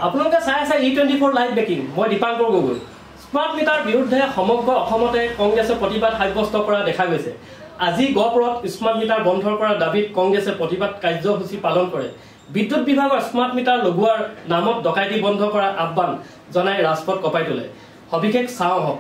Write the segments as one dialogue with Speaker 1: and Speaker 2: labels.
Speaker 1: আপোনালোকে চাই আছে E24 লাইভ ব্ৰেকিং মই দীপাংকৰ গগৈ স্মাৰ্ট মিটাৰ বিৰুদ্ধে সমগ্ৰ অসমতে কংগ্ৰেছে প্ৰতিবাদ সাব্যস্ত কৰা দেখা গৈছে আজি গহপুৰত স্মাৰ্ট মিটাৰ বন্ধ কৰাৰ দাবীত কংগ্ৰেছে প্ৰতিবাদ কাৰ্যসূচী পালন কৰে বিদ্যুৎ বিভাগৰ স্মাৰ্ট মিটাৰ লগোৱাৰ নামত ডকাইতি বন্ধ কৰাৰ আহ্বান জনাই ৰাজপথ কপাই তোলে সবিশেষ চাওঁ হওক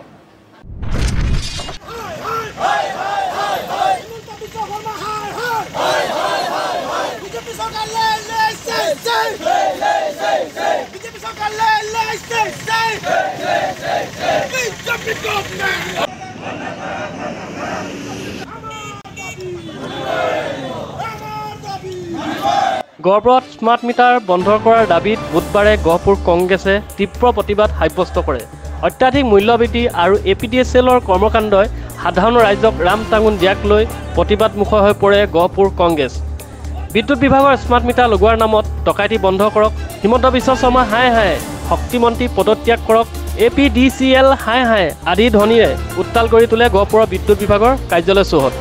Speaker 1: গহপুৰত স্মাৰ্ট মিটাৰ বন্ধ কৰাৰ দাবীত বুধবাৰে গহপুৰ কংগ্ৰেছে তীব্ৰ প্ৰতিবাদ সাব্যস্ত কৰে অত্যাধিক মূল্যবৃদ্ধি আৰু APDSLৰ কৰ্মকাণ্ডই সাধাৰণ ৰাইজক ৰাম টাঙুন দিয়াক লৈ প্ৰতিবাদমুখৰ হৈ পৰে গহপুৰ কংগ্ৰেছ বিদ্যুৎ বিভাগৰ স্মাৰ্ট মিটাৰ লগোৱাৰ নামত ডকাইতি বন্ধ কৰক হিমন্ত বিশ্ব শৰ্মা হাই হাই শক্তিমন্ত্ৰী পদত্যাগ কৰক APDCL হাই হাই আদি ধ্বনিৰে উত্তাল কৰি তোলে গহপুৰৰ বিদ্যুৎ বিভাগৰ কাৰ্যালয় চৌহদ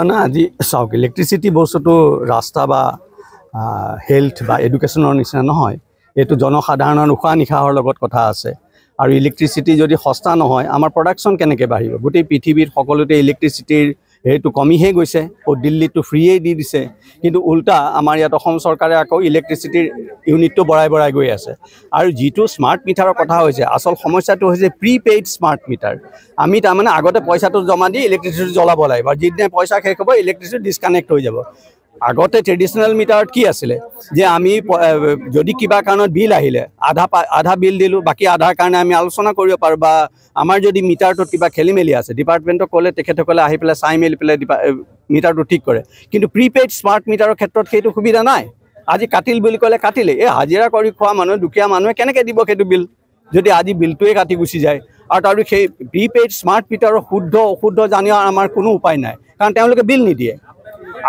Speaker 2: না আজি চাওক ইলেক্ট্ৰিচিটি বস্তুটো ৰাস্তা বা হেল্থ বা এডুকেশ্যনৰ নিচিনা নহয় এইটো জনসাধাৰণৰ উশাহ নিশাহৰ লগত কথা আছে আৰু ইলেক্ট্ৰিচিটি যদি সস্তা নহয় আমাৰ প্ৰডাকশ্যন কেনেকৈ বাঢ়িব গোটেই পৃথিৱীৰ সকলোতে ইলেক্ট্ৰিচিটিৰ সেইটো কমিহে গৈছে দিল্লীটো ফ্ৰীয়ে দি দিছে কিন্তু উল্টা আমাৰ ইয়াত অসম চৰকাৰে আকৌ ইলেক্ট্ৰিচিটিৰ ইউনিটটো বঢ়াই গৈ আছে আৰু যিটো স্মাৰ্ট মিটাৰৰ কথা হৈছে আচল সমস্যাটো হৈছে প্ৰিপেইড স্মাৰ্ট মিটাৰ আমি তাৰমানে আগতে পইচাটো জমা দি ইলেক্ট্ৰিচিটি জ্বলাব লাগিব আৰু যিদিনা পইচা শেষ হ'ব ইলেক্ট্ৰিচিটি ডিছকানেক্ট হৈ যাব আগতে ট্ৰেডিশ্যনেল মিটাৰত কি আছিলে যে আমি যদি কিবা কাৰণত বিল আহিলে আধা বিল দিলোঁ বাকী আধাৰ কাৰণে আমি আলোচনা কৰিব পাৰোঁ বা আমাৰ যদি মিটাৰটোত কিবা খেলি মেলি আছে ডিপাৰ্টমেণ্টক ক'লে তেখেতসকলে আহি পেলাই চাই মেলি পেলাই মিটাৰটো ঠিক কৰে কিন্তু প্ৰিপেইড স্মাৰ্ট মিটাৰৰ ক্ষেত্ৰত সেইটো সুবিধা নাই আজি কাটিল বুলি ক'লে কাটিলে এই হাজিৰা কৰি খোৱা মানুহে দুখীয়া মানুহে কেনেকৈ দিব সেইটো বিল যদি আজি বিলটোৱে কাটি গুচি যায় আৰু তাৰ সেই প্ৰিপেইড স্মাৰ্ট মিটাৰৰ শুদ্ধ অশুদ্ধ জানিও আমাৰ কোনো উপায় নাই কাৰণ তেওঁলোকে বিল নিদিয়ে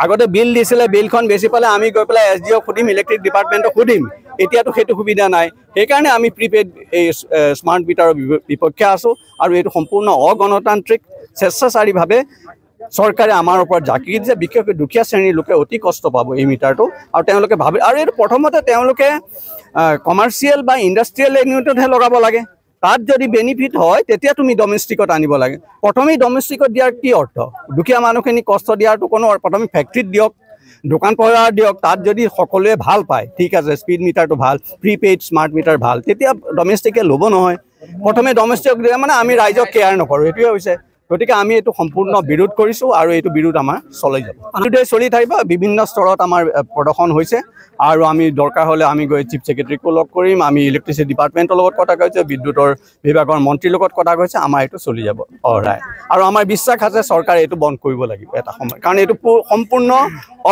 Speaker 2: আগতে বিল দিছিলে বিলখন বেছি পালে আমি গৈ পেলাই SDO সুধিম ইলেক্ট্ৰিক ডিপাৰ্টমেণ্টক সুধিম এতিয়াতো সেইটো সুবিধা নাই সেইকাৰণে আমি প্ৰিপেইড এই স্মাৰ্ট মিটাৰৰ বিপক্ষে আছোঁ আৰু এইটো সম্পূৰ্ণ অগণতান্ত্ৰিক স্বেচ্ছাচাৰীভাৱে চৰকাৰে আমাৰ ওপৰত জাকি দিছে বিশেষকৈ দুখীয়া শ্ৰেণীৰ লোকে অতি কষ্ট পাব এই মিটাৰটো আৰু তেওঁলোকে ভাবে আৰু এইটো প্ৰথমতে তেওঁলোকে কমাৰ্চিয়েল বা ইণ্ডাষ্ট্ৰিয়েল ইউনিটতহে লগাব লাগে তাত যদি বেনিফিট হয় তেতিয়া তুমি ডমেষ্টিকত আনিব লাগে প্ৰথমেই ডমেষ্টিকত দিয়াৰ কি অৰ্থ দুখীয়া মানুহখিনি কষ্ট দিয়াৰটো কোনো প্ৰথমে ফেক্টৰীত দিয়ক দোকান পোহাৰ দিয়ক তাত যদি সকলোৱে ভাল পায় ঠিক আছে স্পীড মিটাৰটো ভাল প্ৰিপেইড স্মাৰ্ট মিটাৰ ভাল তেতিয়া ডমেষ্টিকে ল'ব নহয় প্ৰথমে ডমেষ্টিক দিলে মানে আমি ৰাইজক কেয়াৰ নকৰোঁ এইটোৱে হৈছে গতিকে আমি এইটো সম্পূৰ্ণ বিৰোধ কৰিছোঁ আৰু এইটো বিৰোধ আমাৰ চলি যাব বিৰোধে চলি থাকিব বিভিন্ন স্তৰত আমাৰ প্ৰদৰ্শন হৈছে আৰু আমি দৰকাৰ হ'লে আমি গৈ চিফ ছেক্ৰেটাৰীকো লগ কৰিম আমি ইলেক্ট্ৰিচিটি ডিপাৰ্টমেণ্টৰ লগত কথা কৈছে বিদ্যুতৰ বিভাগৰ মন্ত্ৰীৰ লগত কথা কৈছে আমাৰ এইটো চলি যাব অহৰাই আৰু আমাৰ বিশ্বাস আছে চৰকাৰে এইটো বন্ধ কৰিব লাগিব এটা সময় কাৰণ এইটো সম্পূৰ্ণ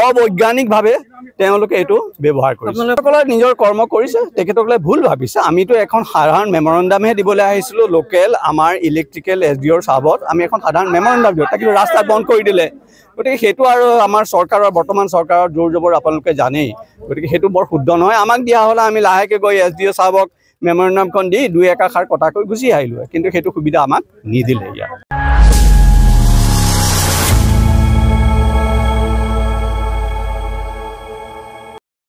Speaker 2: অবৈজ্ঞানিকভাৱে তেওঁলোকে এইটো ব্যৱহাৰ কৰিছে সকলে নিজৰ কৰ্ম কৰিছে তেখেতসকলে ভুল ভাবিছে আমিতো এখন সাধাৰণ মেমৰেণ্ডামহে দিবলৈ আহিছিলোঁ লোকেল আমাৰ ইলেক্ট্ৰিকেল SDOৰ চাবত আমি এখন সাধাৰণ মেমৰেণ্ডাম দিওঁ কিন্তু ৰাস্তা বন্ধ কৰি দিলে গতিকে সেইটো আৰু আমাৰ চৰকাৰৰ বৰ্তমান চৰকাৰৰ জোৰ জবৰ আপোনালোকে জানেই গতিকে সেইটো বৰ শুদ্ধ নহয় আমাক দিয়া হ'লে আমি লাহেকৈ গৈ SDO চাবক মেমৰেণ্ডামখন দি দুই একাষাৰ কথা কৈ গুচি আহিলোঁ কিন্তু সেইটো সুবিধা আমাক নিদিলে ইয়াত